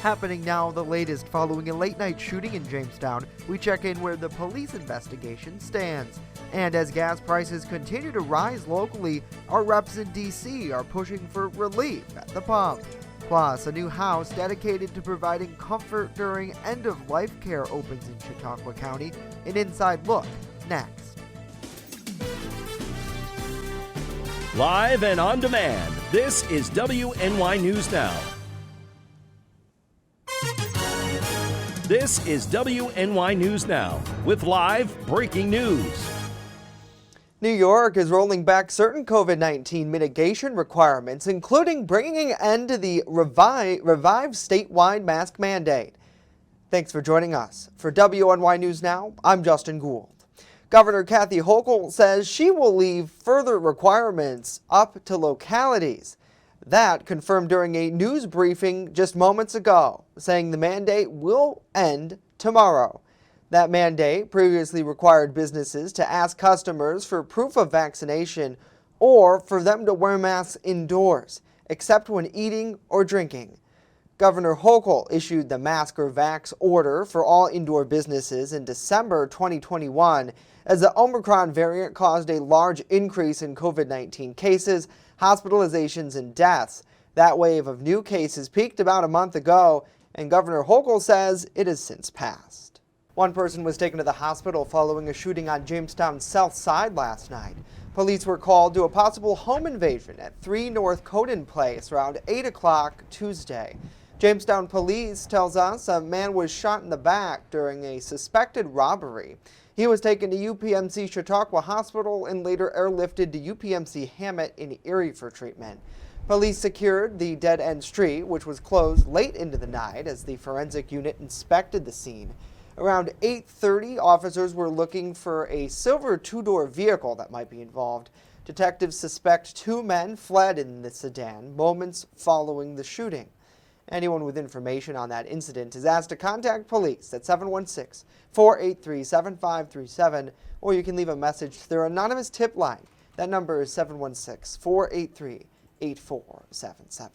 Happening now, the latest following a late-night shooting in Jamestown. We check in where the police investigation stands. And as gas prices continue to rise locally, our reps in D.C. are pushing for relief at the pump. Plus, a new house dedicated to providing comfort during end-of-life care opens in Chautauqua County. An inside look next. Live and on demand, this is WNY News Now. This is WNY News Now with live breaking news. New York is rolling back certain COVID-19 mitigation requirements, including bringing an end to the revived statewide mask mandate. Thanks for joining us. For WNY News Now, I'm Justin Gould. Governor Kathy Hochul says she will leave further requirements up to localities. That confirmed during a news briefing just moments ago, saying the mandate will end tomorrow. That mandate previously required businesses to ask customers for proof of vaccination or for them to wear masks indoors, except when eating or drinking. Governor Hochul issued the mask or vax order for all indoor businesses in December 2021 as the Omicron variant caused a large increase in COVID-19 cases, hospitalizations, and deaths. That wave of new cases peaked about a month ago, and Governor Hochul says it has since passed. One person was taken to the hospital following a shooting on Jamestown's south side last night. Police were called to a possible home invasion at 3 North Coden Place around 8 o'clock Tuesday. Jamestown police tells us a man was shot in the back during a suspected robbery. He was taken to UPMC Chautauqua Hospital and later airlifted to UPMC Hammett in Erie for treatment. Police secured the dead-end street, which was closed late into the night as the forensic unit inspected the scene. Around 8:30, officers were looking for a silver two-door vehicle that might be involved. Detectives suspect 2 men fled in the sedan moments following the shooting. Anyone with information on that incident is asked to contact police at 716-483-7537, or you can leave a message to their anonymous tip line. That number is 716-483-8477.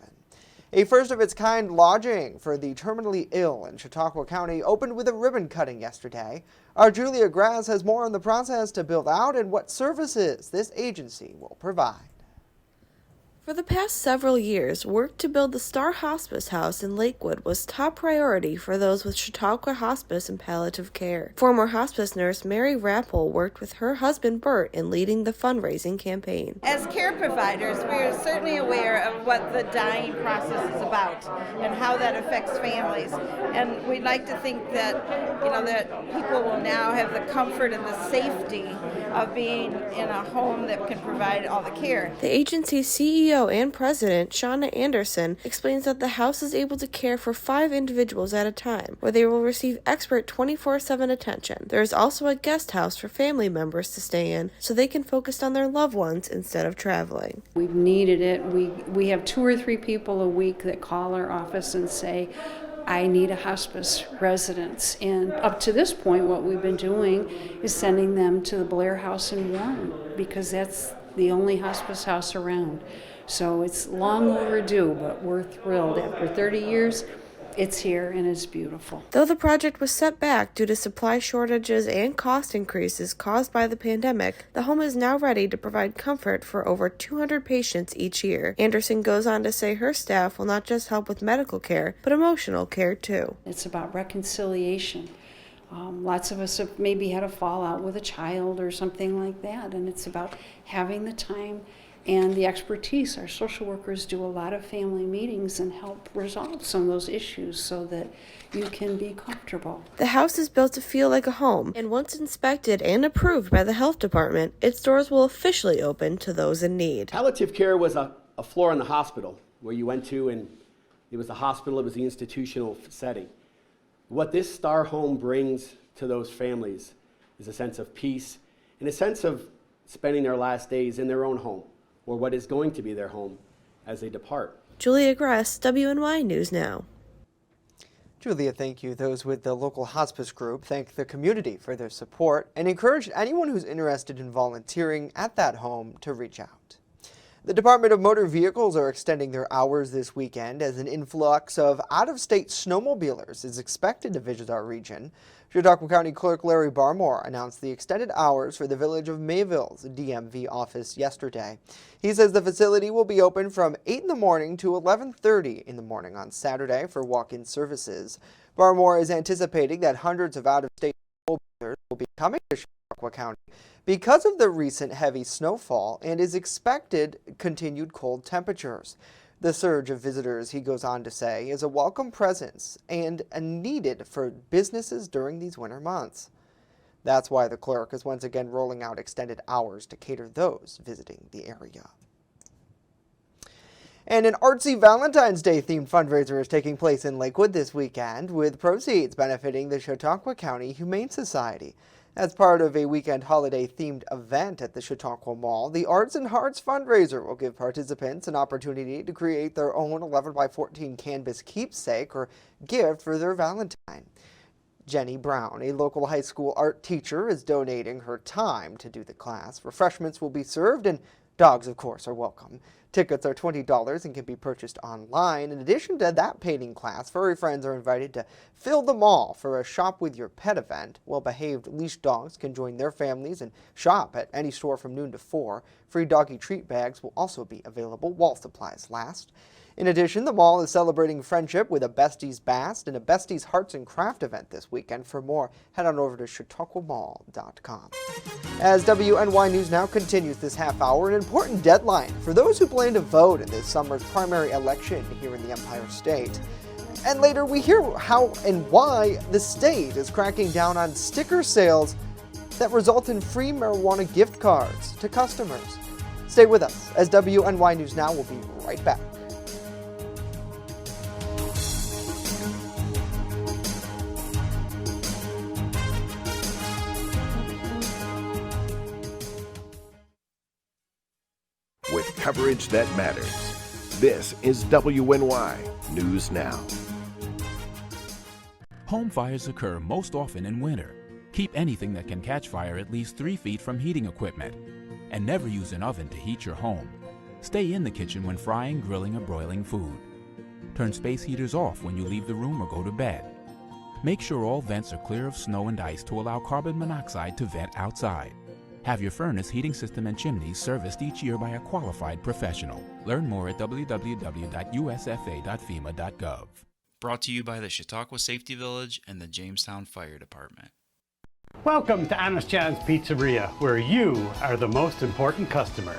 A first-of-its-kind lodging for the terminally ill in Chautauqua County opened with a ribbon cutting yesterday. Our Julia Grass has more on the process to build out and what services this agency will provide. For the past several years, work to build the Star Hospice House in Lakewood was top priority for those with Chautauqua Hospice and Palliative Care. Former hospice nurse Mary Rappel worked with her husband Bert in leading the fundraising campaign. As care providers, we are certainly aware of what the dying process is about and how that affects families. And we'd like to think that, that people will now have the comfort and the safety of being in a home that can provide all the care. The agency's CEO and president, Shauna Anderson, explains that the house is able to care for 5 individuals at a time, where they will receive expert 24/7 attention. There is also a guest house for family members to stay in, so they can focus on their loved ones instead of traveling. We've needed it. We have 2 or 3 people a week that call our office and say, I need a hospice residence. And up to this point, what we've been doing is sending them to the Blair House in Warren, because that's the only hospice house around. So it's long overdue, but we're thrilled. After 30 years, it's here and it's beautiful. Though the project was set back due to supply shortages and cost increases caused by the pandemic, the home is now ready to provide comfort for over 200 patients each year. Anderson goes on to say her staff will not just help with medical care, but emotional care too. It's about reconciliation. Lots of us have maybe had a fallout with a child or something like that, and it's about having the time and the expertise. Our social workers do a lot of family meetings and help resolve some of those issues so that you can be comfortable. The house is built to feel like a home, and once inspected and approved by the health department, its doors will officially open to those in need. Palliative care was a floor in the hospital where you went to, and it was the hospital, it was the institutional setting. What this Star home brings to those families is a sense of peace and a sense of spending their last days in their own home, or what is going to be their home as they depart. Julia Gress, WNY News Now. Julia, thank you. Those with the local hospice group thank the community for their support and encourage anyone who's interested in volunteering at that home to reach out. The Department of Motor Vehicles are extending their hours this weekend as an influx of out-of-state snowmobilers is expected to visit our region. Chautauqua County Clerk Larry Barmore announced the extended hours for the Village of Mayville's DMV office yesterday. He says the facility will be open from 8 in the morning to 11:30 in the morning on Saturday for walk-in services. Barmore is anticipating that hundreds of out-of-state snowmobilers will be coming to Chautauqua County because of the recent heavy snowfall and is expected continued cold temperatures. The surge of visitors, he goes on to say, is a welcome presence and needed for businesses during these winter months. That's why the clerk is once again rolling out extended hours to cater those visiting the area. And an artsy Valentine's Day themed fundraiser is taking place in Lakewood this weekend, with proceeds benefiting the Chautauqua County Humane Society. As part of a weekend holiday-themed event at the Chautauqua Mall, the Arts and Hearts fundraiser will give participants an opportunity to create their own 11 by 14 canvas keepsake or gift for their Valentine. Jenny Brown, a local high school art teacher, is donating her time to do the class. Refreshments will be served, and dogs, of course, are welcome. Tickets are $20 and can be purchased online. In addition to that painting class, furry friends are invited to fill the mall for a Shop with Your Pet event. Well-behaved leashed dogs can join their families and shop at any store from noon to 4. Free doggy treat bags will also be available while supplies last. In addition, the mall is celebrating friendship with a Besties Bast and a Besties Hearts and Craft event this weekend. For more, head on over to chautauquamall.com. As WNY News Now continues this half hour, an important deadline for those who plan to vote in this summer's primary election here in the Empire State. And later we hear how and why the state is cracking down on sticker sales that result in free marijuana gift cards to customers. Stay with us as WNY News Now will be right back. With coverage that matters. This is WNY News Now. Home fires occur most often in winter. Keep anything that can catch fire at least 3 feet from heating equipment. And never use an oven to heat your home. Stay in the kitchen when frying, grilling, or broiling food. Turn space heaters off when you leave the room or go to bed. Make sure all vents are clear of snow and ice to allow carbon monoxide to vent outside. Have your furnace, heating system, and chimneys serviced each year by a qualified professional. Learn more at www.usfa.fema.gov. Brought to you by the Chautauqua Safety Village and the Jamestown Fire Department. Welcome to Honest John's Pizzeria, where you are the most important customer.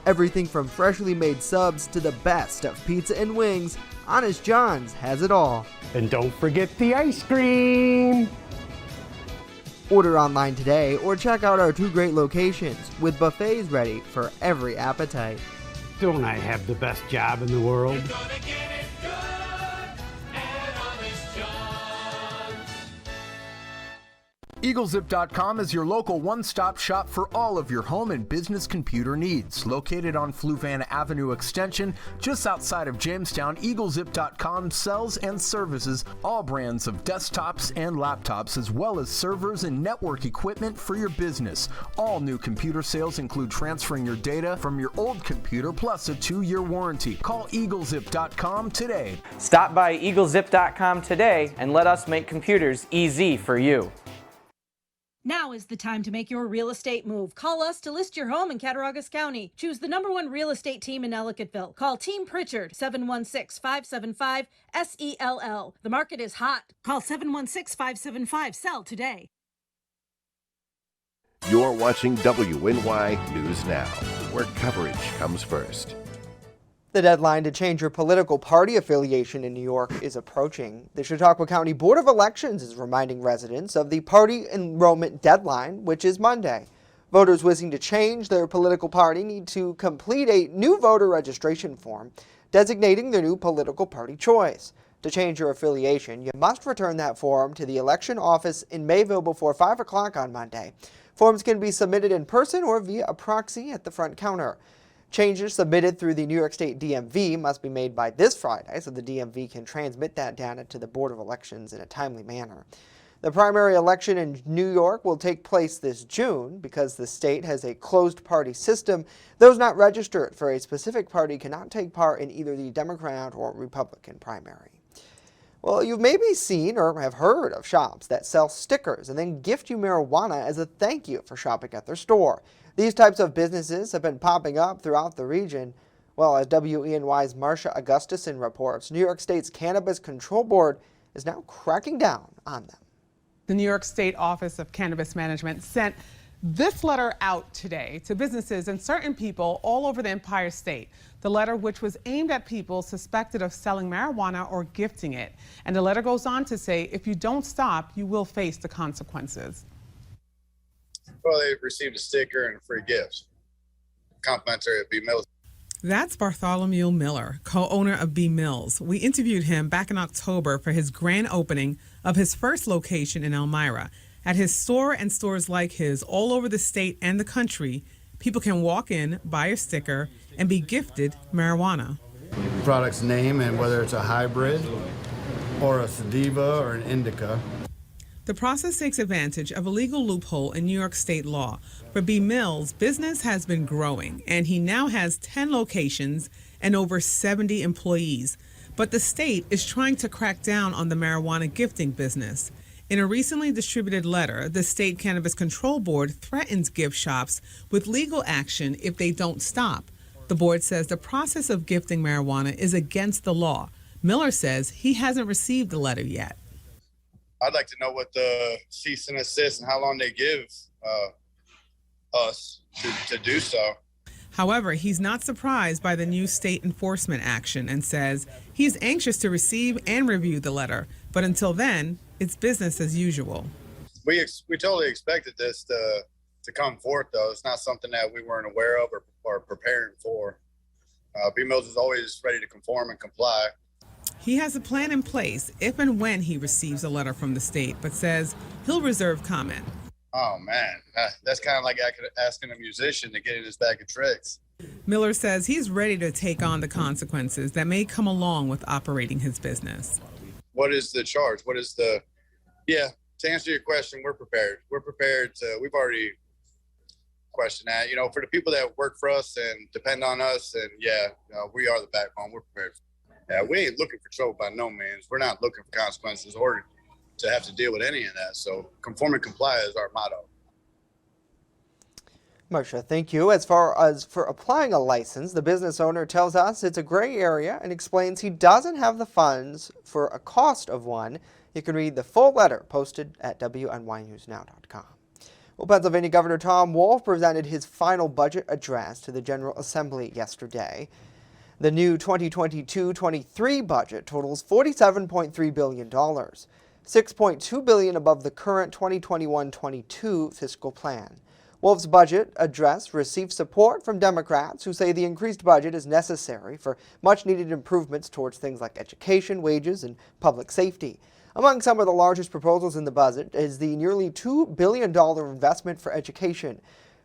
Everything from freshly made subs to the best of pizza and wings, Honest John's has it all. And don't forget the ice cream! Order online today or check out our 2 great locations with buffets ready for every appetite. Don't I have the best job in the world? EagleZip.com is your local one-stop shop for all of your home and business computer needs. Located on Fluvan Avenue Extension, just outside of Jamestown, EagleZip.com sells and services all brands of desktops and laptops, as well as servers and network equipment for your business. All new computer sales include transferring your data from your old computer, plus a 2-year warranty. Call EagleZip.com today. Stop by EagleZip.com today and let us make computers easy for you. Now is the time to make your real estate move. Call us to list your home in Cattaraugus County. Choose the #1 real estate team in Ellicottville. Call Team Pritchard, 716-575-SELL. The market is hot. Call 716-575-SELL today. You're watching WNY News Now, where coverage comes first. The deadline to change your political party affiliation in New York is approaching. The Chautauqua County Board of Elections is reminding residents of the party enrollment deadline, which is Monday. Voters wishing to change their political party need to complete a new voter registration form designating their new political party choice. To change your affiliation, you must return that form to the election office in Mayville before 5 o'clock on Monday. Forms can be submitted in person or via a proxy at the front counter. Changes submitted through the New York State DMV must be made by this Friday so the DMV can transmit that data to the Board of Elections in a timely manner. The primary election in New York will take place this June. Because the state has a closed party system, those not registered for a specific party cannot take part in either the Democrat or Republican primary. Well, you've maybe seen or have heard of shops that sell stickers and then gift you marijuana as a thank you for shopping at their store. These types of businesses have been popping up throughout the region. Well, as WNY's Marcia Augustison reports, New York State's Cannabis Control Board is now cracking down on them. The New York State Office of Cannabis Management sent this letter out today to businesses and certain people all over the Empire State. The letter, which was aimed at people suspected of selling marijuana or gifting it. And the letter goes on to say, if you don't stop, you will face the consequences. Well, they received a sticker and a free gift. Complimentary at B Mills. That's Bartholomew Miller, co-owner of B Mills. We interviewed him back in October for his grand opening of his first location in Elmira. At his store and stores like his all over the state and the country, people can walk in, buy a sticker, and be gifted marijuana. The product's name and whether it's a hybrid or a sativa or an indica. The process takes advantage of a legal loophole in New York state law. For B Mills, business has been growing, and he now has 10 locations and over 70 employees. But the state is trying to crack down on the marijuana gifting business. In a recently distributed letter, the State Cannabis Control Board threatens gift shops with legal action if they don't stop. The board says the process of gifting marijuana is against the law. Miller says he hasn't received the letter yet. I'd like to know what the cease and desist and how long they give us to do so. However, he's not surprised by the new state enforcement action and says he's anxious to receive and review the letter. But until then, it's business as usual. We totally expected this to come forth, though. It's not something that we weren't aware of or preparing for. B Mills is always ready to conform and comply. He has a plan in place if and when he receives a letter from the state, but says he'll reserve comment. Oh, man, that's kind of like asking a musician to get in his bag of tricks. Miller says he's ready to take on the consequences that may come along with operating his business. What is the charge? What is the... Yeah, to answer your question, we're prepared. We're prepared to... We've already questioned that. You know, for the people that work for us and depend on us, and we are the backbone. We're prepared. Yeah, we ain't looking for trouble by no means. We're not looking for consequences or to have to deal with any of that. So conform and comply is our motto. Marcia, thank you. As far as for applying a license, the business owner tells us it's a gray area and explains he doesn't have the funds for a cost of one. You can read the full letter posted at WNYNewsNow.com. Well, Pennsylvania Governor Tom Wolf presented his final budget address to the General Assembly yesterday. The new 2022-23 budget totals $47.3 billion, $6.2 billion above the current 2021-22 fiscal plan. Wolf's budget address received support from Democrats who say the increased budget is necessary for much-needed improvements towards things like education, wages, and public safety. Among some of the largest proposals in the budget is the nearly $2 billion investment for education.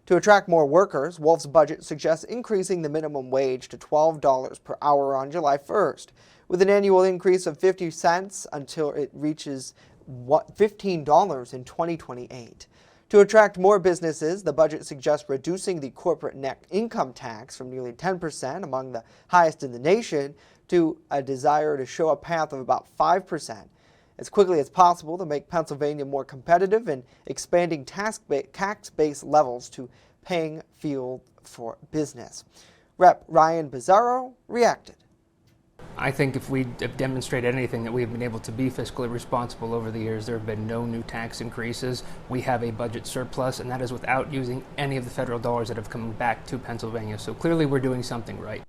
To attract more workers, Wolf's budget suggests increasing the minimum wage to $12 per hour on July 1st, with an annual increase of 50 cents until it reaches $15 in 2028. To attract more businesses, the budget suggests reducing the corporate net income tax from nearly 10%, among the highest in the nation, to a desire to show a path of about 5%. As quickly as possible to make Pennsylvania more competitive and expanding tax-based levels to paying field for business. Rep. Ryan Bizzarro reacted. I think if we have demonstrated anything that we've been able to be fiscally responsible over the years, there have been no new tax increases. We have a budget surplus, and that is without using any of the federal dollars that have come back to Pennsylvania. So clearly we're doing something right.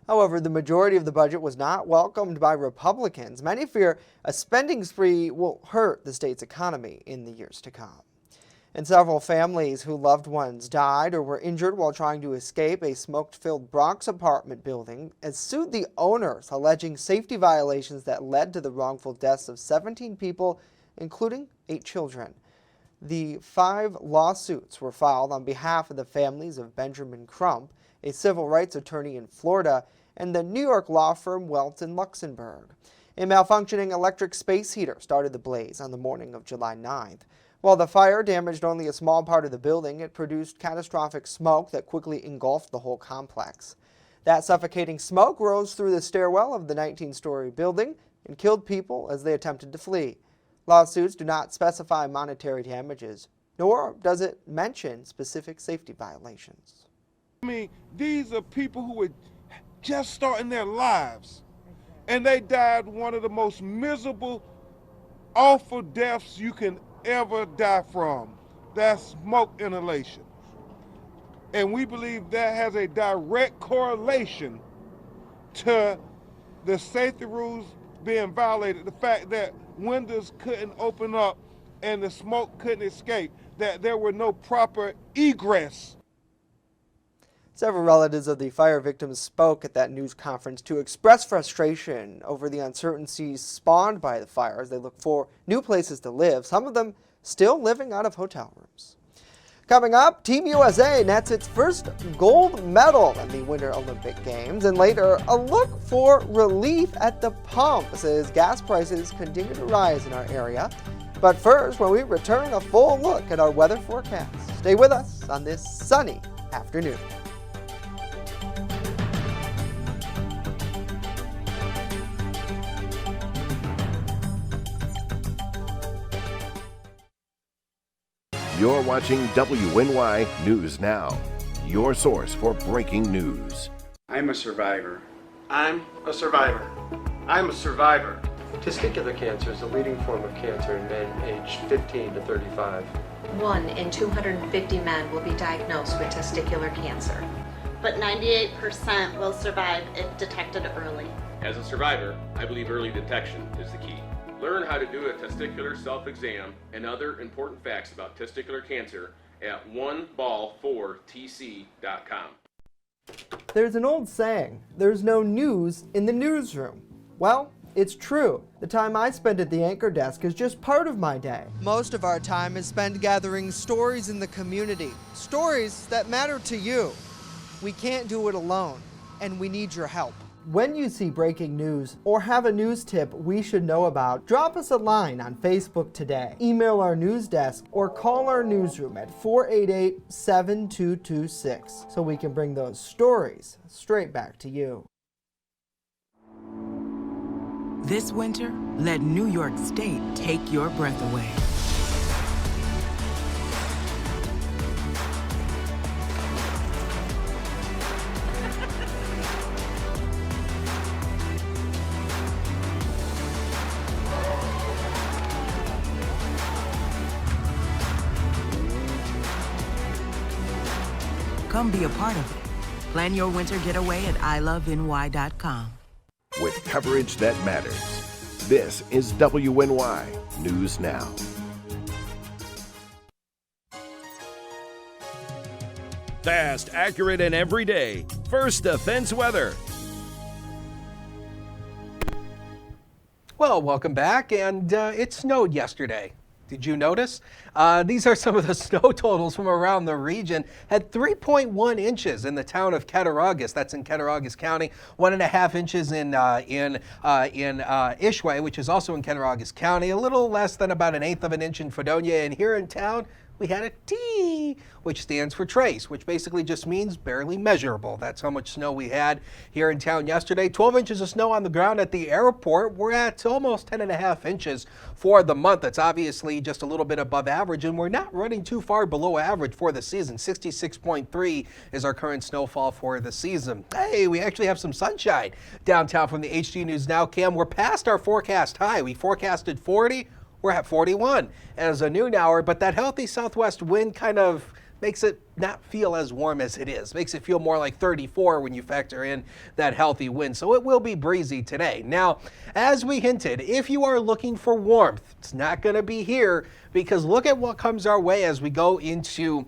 However, the majority of the budget was not welcomed by Republicans. Many fear a spending spree will hurt the state's economy in the years to come. And several families whose loved ones died or were injured while trying to escape a smoke-filled Bronx apartment building has sued the owners, alleging safety violations that led to the wrongful deaths of 17 people, including 8 children. The 5 lawsuits were filed on behalf of the families of Benjamin Crump, a civil rights attorney in Florida, and the New York law firm Welton Luxembourg. A malfunctioning electric space heater started the blaze on the morning of July 9th. While the fire damaged only a small part of the building, it produced catastrophic smoke that quickly engulfed the whole complex. That suffocating smoke rose through the stairwell of the 19-story building and killed people as they attempted to flee. Lawsuits do not specify monetary damages, nor does it mention specific safety violations. I mean, these are people who were just starting their lives, and they died one of the most miserable, awful deaths you can ever die from. That's smoke inhalation. And we believe that has a direct correlation to the safety rules being violated. The fact that windows couldn't open up and the smoke couldn't escape, that there were no proper egress. Several relatives of the fire victims spoke at that news conference to express frustration over the uncertainties spawned by the fire as they look for new places to live, some of them still living out of hotel rooms. Coming up, Team USA nets its first gold medal in the Winter Olympic Games, and later a look for relief at the pumps as gas prices continue to rise in our area. But first, when we return, a full look at our weather forecast. Stay with us on this sunny afternoon. You're watching WNY News Now, your source for breaking news. I'm a survivor. I'm a survivor. I'm a survivor. Testicular cancer is the leading form of cancer in men aged 15 to 35. 1 in 250 men will be diagnosed with testicular cancer. But 98% will survive if detected early. As a survivor, I believe early detection is the key. Learn how to do a testicular self-exam and other important facts about testicular cancer at oneball4tc.com. There's an old saying, there's no news in the newsroom. Well, it's true. The time I spend at the anchor desk is just part of my day. Most of our time is spent gathering stories in the community, stories that matter to you. We can't do it alone, and we need your help. When you see breaking news or have a news tip we should know about, drop us a line on Facebook today, email our news desk, or call our newsroom at 488-7226 so we can bring those stories straight back to you. This winter, let New York State take your breath away. Come be a part of it. Plan your winter getaway at iloveny.com. With coverage that matters, this is WNY News Now. Fast, accurate, and everyday. First Defense Weather. Well, welcome back, and it snowed yesterday. Did you notice? These are some of the snow totals from around the region. Had 3.1 inches in the town of Cattaraugus. That's in Cattaraugus County. 1.5 inches in Ishway, which is also in Cattaraugus County. A little less than about 1/8 of an inch in Fredonia. And here in town, we had a T, which stands for trace, which basically just means barely measurable. That's how much snow we had here in town yesterday. 12 inches of snow on the ground at the airport. We're at almost 10.5 inches for the month. That's obviously just a little bit above average, and we're not running too far below average for the season. 66.3 is our current snowfall for the season. Hey, we actually have some sunshine downtown from the HD News Now cam. We're past our forecast high. We forecasted 40. We're at 41 as a noon hour, but that healthy southwest wind kind of makes it not feel as warm as it is. Makes it feel more like 34 when you factor in that healthy wind. So it will be breezy today. Now, as we hinted, if you are looking for warmth, it's not going to be here, because look at what comes our way as we go into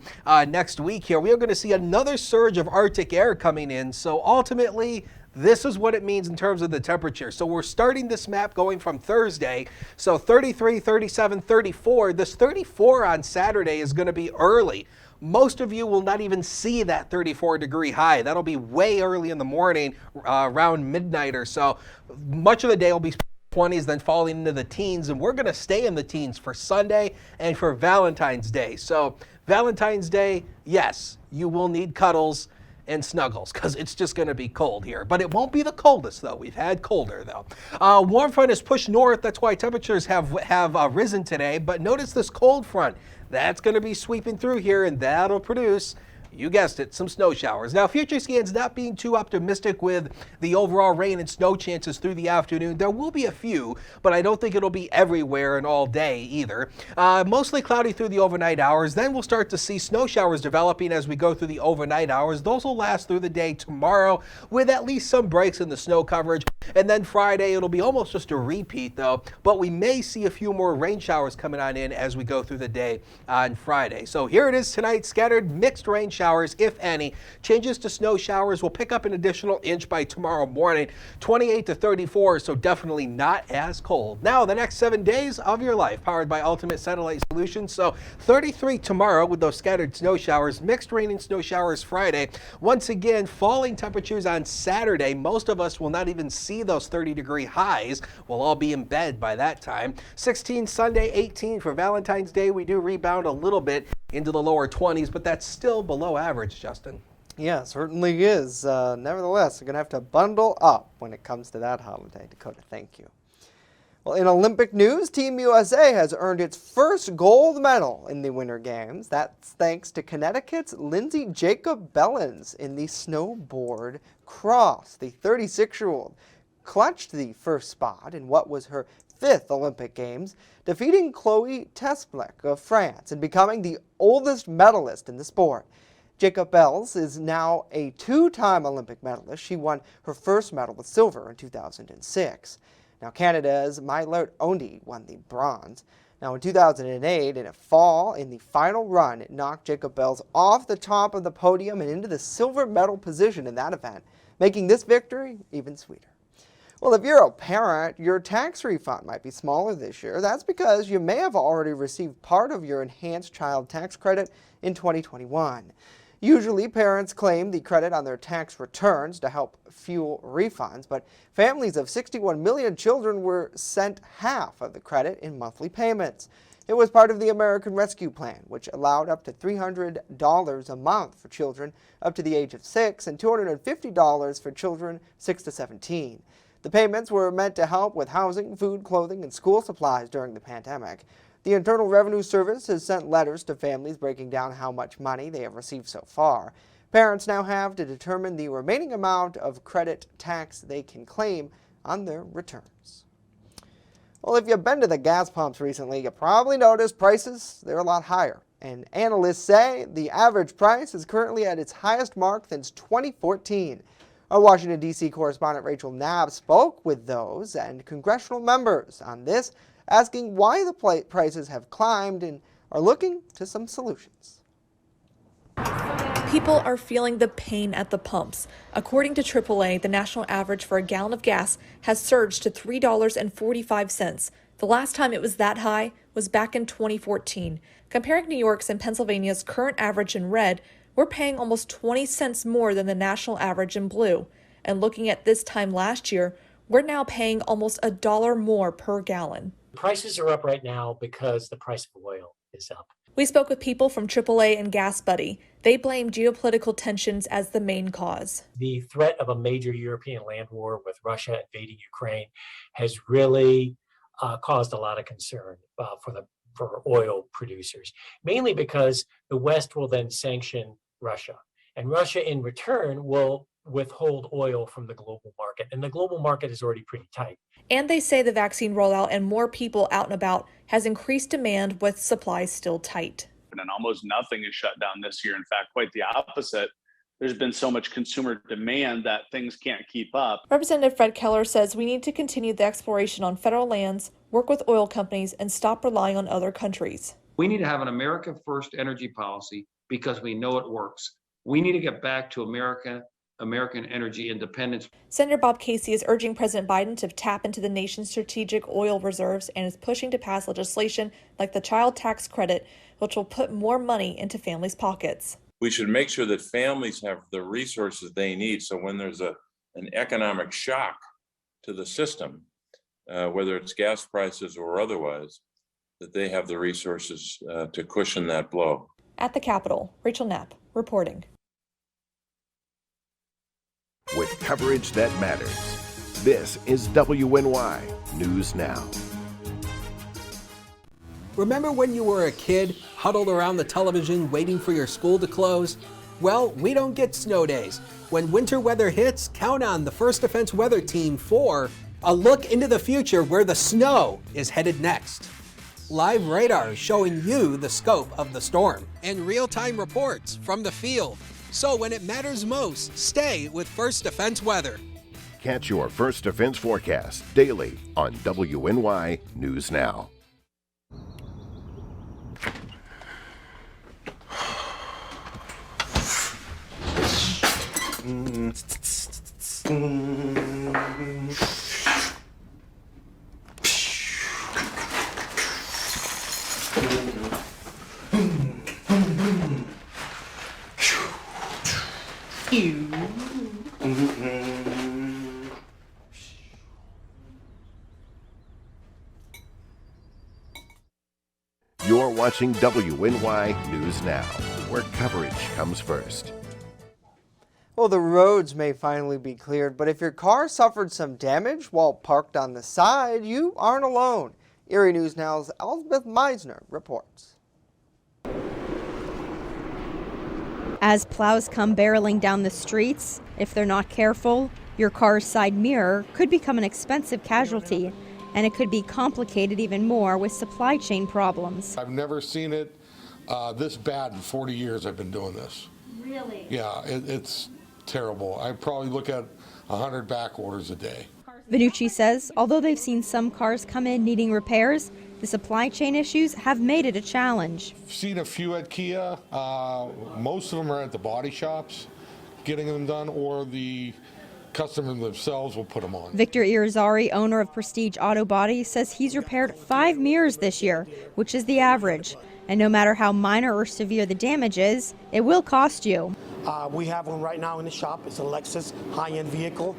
next week here. We are going to see another surge of Arctic air coming in. So ultimately, this is what it means in terms of the temperature. So we're starting this map going from Thursday. So 33, 37, 34. This 34 on Saturday is going to be early. Most of you will not even see that 34-degree high. That'll be way early in the morning, around midnight or so. Much of the day will be 20s, then falling into the teens, and we're going to stay in the teens for Sunday and for Valentine's Day. So Valentine's Day, yes, you will need cuddles and snuggles because it's just going to be cold here. But it won't be the coldest, though. We've had colder, though. Warm front is pushed north. That's why temperatures have risen today. But notice this cold front. That's going to be sweeping through here, and that'll produce, you guessed it, some snow showers. Now, future scans not being too optimistic with the overall rain and snow chances through the afternoon. There will be a few, but I don't think it'll be everywhere and all day either. Mostly cloudy through the overnight hours. Then we'll start to see snow showers developing as we go through the overnight hours. Those will last through the day tomorrow with at least some breaks in the snow coverage. And then Friday, it'll be almost just a repeat though, but we may see a few more rain showers coming on in as we go through the day on Friday. So here it is tonight, scattered mixed rain showers, if any. Changes to snow showers will pick up an additional inch by tomorrow morning, 28 to 34, so definitely not as cold. Now, the next 7 days of your life, powered by Ultimate Satellite Solutions. So 33 tomorrow with those scattered snow showers, mixed rain and snow showers Friday. Once again, falling temperatures on Saturday. Most of us will not even see those 30-degree highs. We'll all be in bed by that time. 16 Sunday, 18 for Valentine's Day. We do rebound a little bit into the lower 20s, but that's still below average, Justin. Yeah, certainly is. Nevertheless, we're going to have to bundle up when it comes to that holiday. Dakota, thank you. Well, in Olympic news, Team USA has earned its first gold medal in the Winter Games. That's thanks to Connecticut's Lindsay Jacob Bellens in the snowboard cross. The 36-year-old clutched the first spot in what was her 5th Olympic Games, defeating Chloe Tesplek of France and becoming the oldest medalist in the sport. Jacob Bellens is now a 2-time Olympic medalist. She won her first medal with silver in 2006. Now, Canada's Mylert Ondi won the bronze. Now, in 2008, in a fall in the final run, it knocked Jacob Bellens off the top of the podium and into the silver medal position in that event, making this victory even sweeter. Well, if you're a parent, your tax refund might be smaller this year. That's because you may have already received part of your enhanced child tax credit in 2021. Usually, parents claim the credit on their tax returns to help fuel refunds, but families of 61 million children were sent half of the credit in monthly payments. It was part of the American Rescue Plan, which allowed up to $300 a month for children up to the age of 6 and $250 for children 6 to 17. The payments were meant to help with housing, food, clothing, and school supplies during the pandemic. The Internal Revenue Service has sent letters to families breaking down how much money they have received so far. Parents now have to determine the remaining amount of credit tax they can claim on their returns. Well, if you've been to the gas pumps recently, you probably noticed prices, they're a lot higher. And analysts say the average price is currently at its highest mark since 2014. Our Washington, D.C. correspondent Rachel Knapp spoke with those and congressional members on this, asking why the prices have climbed and are looking to some solutions. People are feeling the pain at the pumps. According to AAA, the national average for a gallon of gas has surged to $3.45. The last time it was that high was back in 2014. Comparing New York's and Pennsylvania's current average in red, we're paying almost 20 cents more than the national average in blue. And looking at this time last year, we're now paying almost $1 more per gallon. Prices are up right now because the price of oil is up. We spoke with people from AAA and Gas Buddy. They blame geopolitical tensions as the main cause. The threat of a major European land war with Russia invading Ukraine has really caused a lot of concern for oil producers, mainly because the West will then sanction Russia, and Russia in return will withhold oil from the global market, and the global market is already pretty tight. And they say the vaccine rollout and more people out and about has increased demand with supplies still tight. And almost nothing is shut down this year. In fact, quite the opposite. There's been so much consumer demand that things can't keep up. Representative Fred Keller says we need to continue the exploration on federal lands, work with oil companies, and stop relying on other countries. We need to have an America First energy policy because we know it works. We need to get back to American energy independence. Senator Bob Casey is urging President Biden to tap into the nation's strategic oil reserves and is pushing to pass legislation like the child tax credit, which will put more money into families' pockets. We should make sure that families have the resources they need so when there's an economic shock to the system, whether it's gas prices or otherwise, that they have the resources to cushion that blow. At the Capitol, Rachel Knapp reporting. With coverage that matters, this is WNY News Now. Remember when you were a kid, huddled around the television waiting for your school to close? Well, we don't get snow days. When winter weather hits, count on the First Defense Weather Team for a look into the future where the snow is headed next. Live radar showing you the scope of the storm. And real-time reports from the field. So when it matters most, stay with First Defense Weather. Catch your First Defense forecast daily on WNY News Now. You're watching WNY News Now, where coverage comes first. Well, the roads may finally be cleared, but if your car suffered some damage while parked on the side, you aren't alone. Erie News Now's Elspeth Meisner reports. As plows come barreling down the streets, if they're not careful, your car's side mirror could become an expensive casualty, and it could be complicated even more with supply chain problems. I've never seen it this bad in 40 years I've been doing this. Really? Yeah, it's terrible. I probably look at 100 back orders a day. Vinucci says although they've seen some cars come in needing repairs, the supply chain issues have made it a challenge. I've seen a few at Kia. Most of them are at the body shops getting them done, or the customers themselves will put them on. Victor Irizarry, owner of Prestige Auto Body, says he's repaired 5 mirrors this year, which is the average. And no matter how minor or severe the damage is, it will cost you. We have one right now in the shop. It's a Lexus high-end vehicle.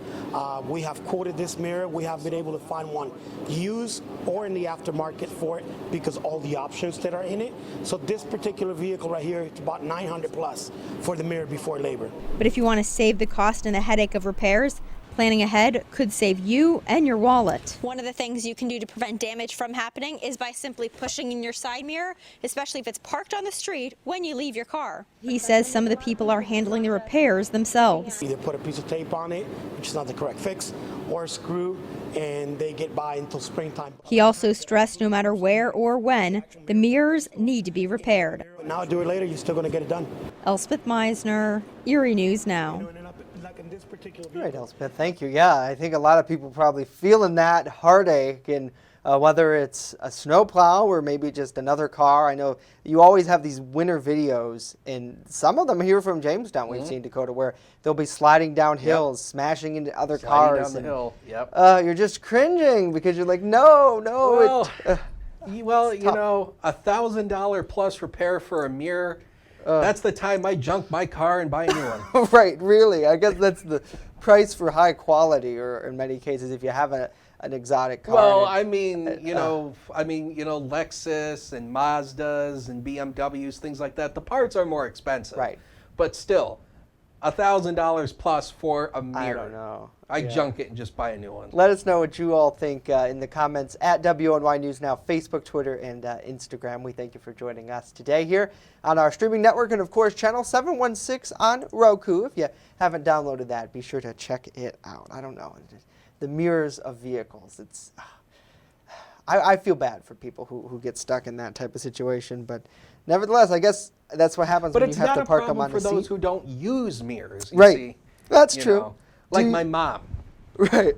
We have quoted this mirror. We have been able to find one used or in the aftermarket for it because all the options that are in it. So this particular vehicle right here, it's about $900 plus for the mirror before labor. But if you want to save the cost and the headache of repairs, planning ahead could save you and your wallet. One of the things you can do to prevent damage from happening is by simply pushing in your side mirror, especially if it's parked on the street when you leave your car. He says some of the people are handling the repairs themselves. Either put a piece of tape on it, which is not the correct fix, or a screw, and they get by until springtime. He also stressed no matter where or when, the mirrors need to be repaired. Now do it later, you're still going to get it done. Elspeth Meisner, Erie News Now. All right, Elspeth, thank you. Yeah, I think a lot of people probably feeling that heartache, and whether it's a snowplow or maybe just another car. I know you always have these winter videos, and some of them here from Jamestown we've seen, Dakota, where they'll be sliding down hills, smashing into other cars. Down the hill. Yep. You're just cringing because you're like, no. Well, you know, $1,000 plus repair for a mirror. That's the time I junk my car and buy a new one. Right, really. I guess that's the price for high quality, or in many cases, if you have an exotic car. Well, I mean, Lexus and Mazdas and BMWs, things like that. The parts are more expensive. Right. But still, $1,000 plus for a mirror. I don't know. I junk it and just buy a new one. Let us know what you all think in the comments at WNY News Now, Facebook, Twitter, and Instagram. We thank you for joining us today here on our streaming network, and of course, channel 716 on Roku. If you haven't downloaded that, be sure to check it out. I don't know. The mirrors of vehicles. It's. I feel bad for people who get stuck in that type of situation, but nevertheless, I guess that's what happens when you have to park them on the seat. But it's not a problem for those who don't use mirrors. You right. See, that's true. Like my mom. Right.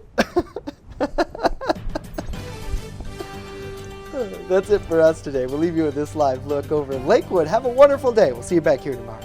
That's it for us today. We'll leave you with this live look over Lakewood. Have a wonderful day. We'll see you back here tomorrow.